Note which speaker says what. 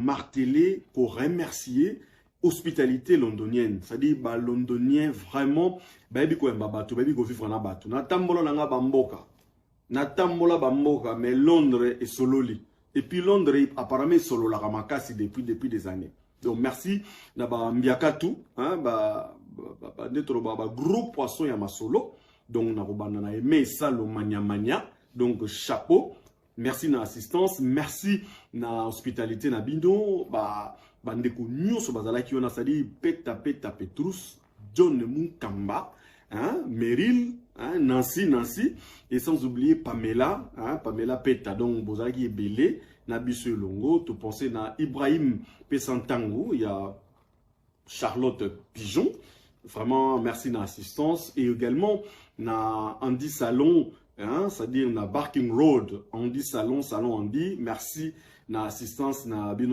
Speaker 1: marteler, pour remercier hospitalité londonienne. C'est-à-dire, bah, londonien, vraiment, baby ko mbabatu, baby ko vivre na batu. Na tambola na nga bamboka. Na tambola bamboka, mais Londres est sololi. Et puis Londres, apparemment, solo la ramakasi depuis des années. Donc, merci. Na ba mbiakatu, hein, gros poisson ya masolo. Donc, na aimé ça, le mania. Donc, chapeau. Merci na assistance. Merci na hospitalité na bino. Bandeko nyonso bazala ki on a sadi peta Petrus, John Munkamba, hein, Meryl, hein, Nancy, et sans oublier Pamela, hein, Pamela Peta. Donc, bozala ki ebele, na biso longo, tu pensez na Ibrahim Pesantango, il y a Charlotte Pigeon. Vraiment, merci na assistance. Et également, na Andy Salon, hein, c'est-à-dire na Barking Road, Andy Salon Andy. Merci na assistance na bino.